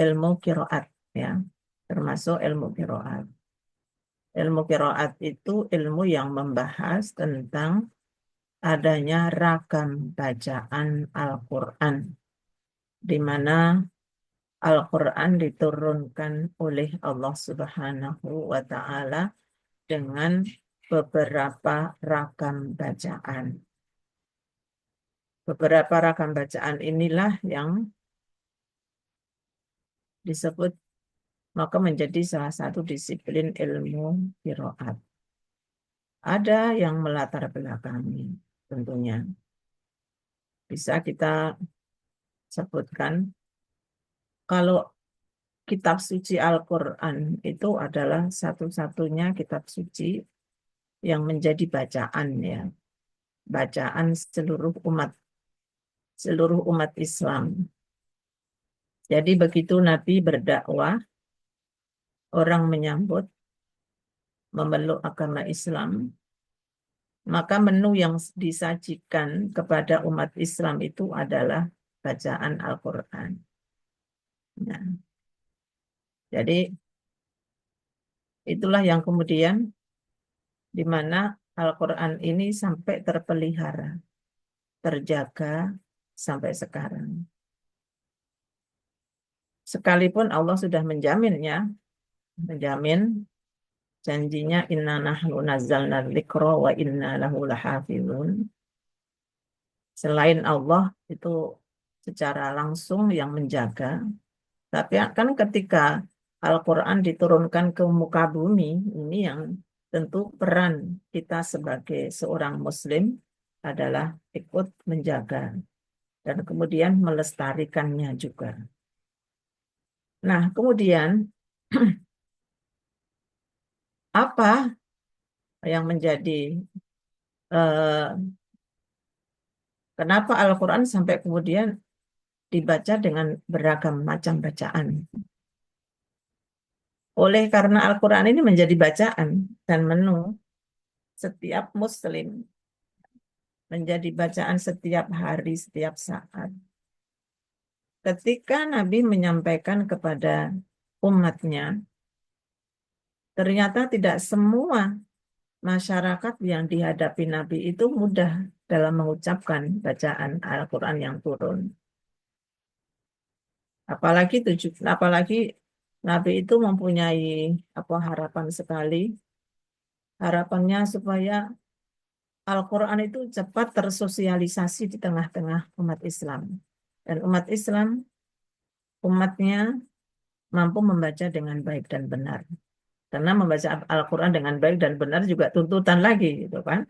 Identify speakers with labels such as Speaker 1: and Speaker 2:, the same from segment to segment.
Speaker 1: ilmu qiraat ya, termasuk ilmu qiraat. Ilmu qiraat itu ilmu yang membahas tentang adanya ragam bacaan Al-Qur'an, di mana Al-Quran diturunkan oleh Allah Subhanahu wa Ta'ala dengan beberapa ragam bacaan. Beberapa ragam bacaan inilah yang disebut maka menjadi salah satu disiplin ilmu qiraat. Ada yang melatar belakangi tentunya. Bisa kita sebutkan kalau kitab suci Al-Quran itu adalah satu-satunya kitab suci yang menjadi bacaan ya, bacaan seluruh umat Islam. Jadi begitu Nabi berdakwah, orang menyambut, memeluk agama Islam, maka menu yang disajikan kepada umat Islam itu adalah bacaan Al-Quran. Nah, jadi itulah yang kemudian di mana Al-Quran ini sampai terpelihara, terjaga sampai sekarang. Sekalipun Allah sudah menjamin janjinya inna nahnu nazzalna dzikra wa inna lahu lahafizun. Selain Allah itu secara langsung yang menjaga, tapi kan ketika Al-Quran diturunkan ke muka bumi, ini yang tentu peran kita sebagai seorang Muslim adalah ikut menjaga dan kemudian melestarikannya juga. Nah, kemudian apa yang menjadi kenapa Al-Quran sampai kemudian dibaca dengan beragam macam bacaan? Oleh karena Al-Quran ini menjadi bacaan dan menu setiap Muslim, menjadi bacaan setiap hari, setiap saat. Ketika Nabi menyampaikan kepada umatnya, ternyata tidak semua masyarakat yang dihadapi Nabi itu mudah dalam mengucapkan bacaan Al-Quran yang turun. Apalagi Nabi itu mempunyai harapan sekali, harapannya supaya Al-Quran itu cepat tersosialisasi di tengah-tengah umat Islam. Dan umatnya mampu membaca dengan baik dan benar. Karena membaca Al-Quran dengan baik dan benar juga tuntutan lagi, gitu kan?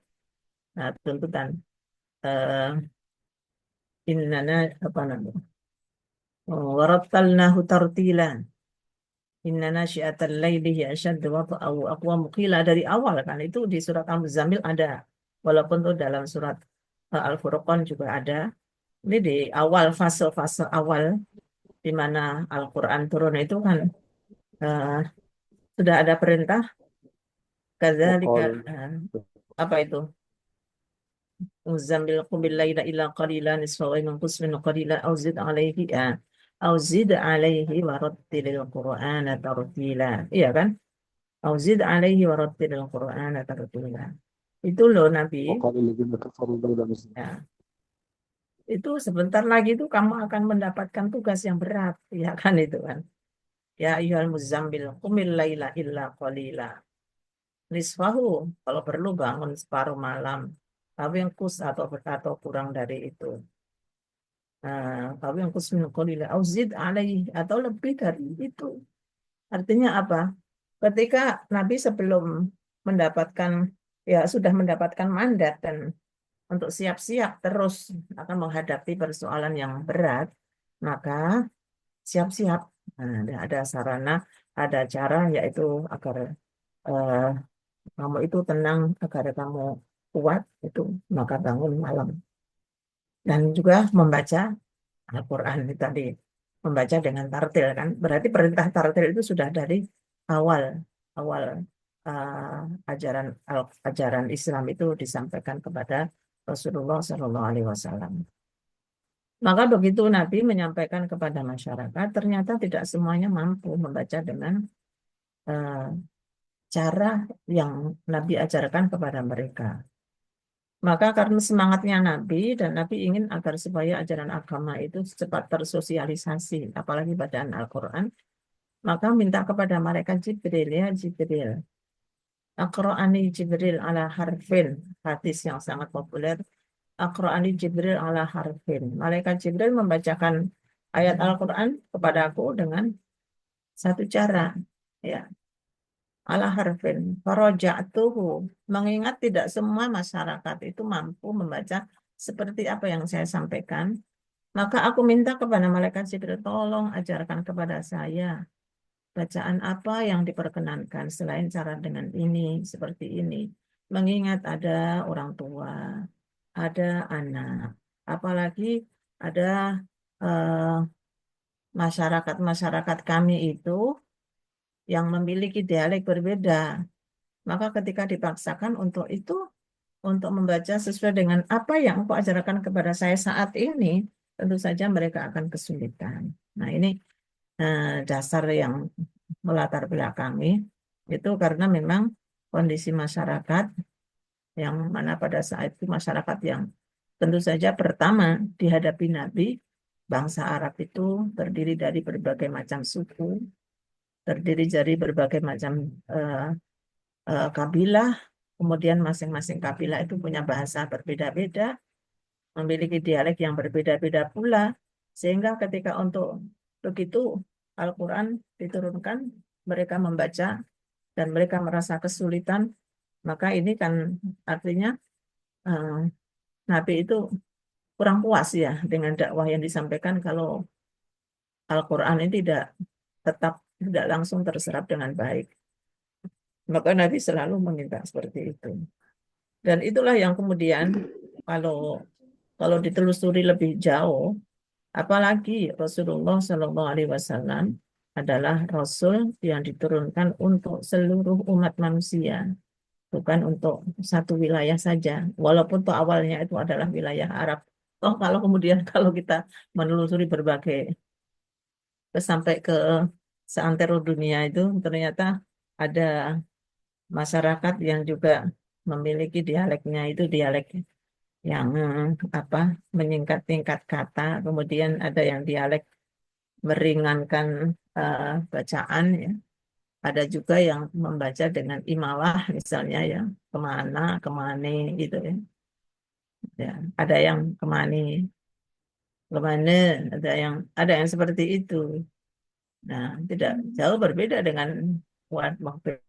Speaker 1: Nah, tuntutan. Uh, innana, apa namanya? Warattalnahu tartila. Innana syi'atal laili hiya asyaddu wata'aw aqwamu qila dari awal kan. Itu di surat Al-Muzammil ada. Walaupun itu dalam surat Al-Furqan juga ada. Ini di awal, fase-fase awal di mana Al-Quran turun itu kan eh, sudah ada perintah kadzalika
Speaker 2: وقالوا
Speaker 1: apa itu muzammil qumil laila illa qalilan nisfahu wa minqus min qalilan aw zid alaihi wa rattilil qur'ana tartila, iya kan, aw zid alaihi wa rattilil qur'ana tartila. Itu loh Nabi
Speaker 2: وقال الذين كفروا لولا نزل
Speaker 1: ya, itu sebentar lagi itu kamu akan mendapatkan tugas yang berat ya kan, itu kan, ya ayyuhal muzammil qumil laila illa qalila nisfahu, kalau perlu bangun separuh malam, tapi yang atau kurang dari itu. Tapi yang kus min qalila auzid alaih, atau lebih dari itu. Artinya apa? Ketika Nabi sebelum mendapatkan sudah mendapatkan mandat dan untuk siap-siap terus akan menghadapi persoalan yang berat, maka siap-siap. Nah, ada sarana, ada cara yaitu agar eh, kamu itu tenang, agar kamu kuat itu, maka bangun malam dan juga membaca Al-Quran itu tadi, membaca dengan tartil kan, berarti perintah tartil itu sudah dari awal awal ajaran Islam itu disampaikan kepada Rasulullah Shallallahu Alaihi Wasallam. Maka begitu Nabi menyampaikan kepada masyarakat, ternyata tidak semuanya mampu membaca dengan eh, cara yang Nabi ajarkan kepada mereka. Maka karena semangatnya Nabi dan Nabi ingin agar supaya ajaran agama itu cepat tersosialisasi, apalagi bacaan Al-Quran, maka minta kepada malaikat Jibril, ya Jibril, Aqra'ani Jibril ala harfin, hadis yang sangat populer. Aqra'ani Jibril ala harfin. Malaikat Jibril membacakan ayat Al-Quran kepada aku dengan satu cara, ya, ala harfin. Faraja'tuhu. Mengingat tidak semua masyarakat itu mampu membaca seperti apa yang saya sampaikan, maka aku minta kepada malaikat Jibril, tolong ajarkan kepada saya bacaan apa yang diperkenankan selain cara dengan ini, seperti ini. Mengingat ada orang tua, ada anak, apalagi ada eh, masyarakat-masyarakat kami itu yang memiliki dialek berbeda. Maka ketika dipaksakan untuk itu, untuk membaca sesuai dengan apa yang aku ajarkan kepada saya saat ini, tentu saja mereka akan kesulitan. Nah, ini dasar yang melatar belakangi itu karena memang kondisi masyarakat yang mana pada saat itu masyarakat yang tentu saja pertama dihadapi Nabi, bangsa Arab itu terdiri dari berbagai macam suku, terdiri dari berbagai macam eh, kabilah, kemudian masing-masing kabilah itu punya bahasa berbeda-beda, memiliki dialek yang berbeda-beda pula, sehingga ketika untuk begitu Al-Quran diturunkan, mereka membaca dan mereka merasa kesulitan, maka ini kan artinya eh, Nabi itu kurang puas ya dengan dakwah yang disampaikan kalau Al-Quran ini tidak langsung terserap dengan baik. Maka Nabi selalu meminta seperti itu. Dan itulah yang kemudian kalau kalau ditelusuri lebih jauh, apalagi Rasulullah Shallallahu Alaihi Wasallam adalah Rasul yang diturunkan untuk seluruh umat manusia, bukan untuk satu wilayah saja. Walaupun toh awalnya itu adalah wilayah Arab. Toh kalau kemudian kalau kita menelusuri berbagai sampai ke seantero dunia itu ternyata ada masyarakat yang juga memiliki dialeknya itu dialek yang apa menyingkat tingkat kata, kemudian ada yang dialek meringankan eh, bacaan ya. Ada juga yang membaca dengan imalah misalnya ya, kemana, kemana gitu ya. Ya, ada yang kemana, kemana, ada yang seperti itu. Nah, tidak jauh berbeda dengan waktu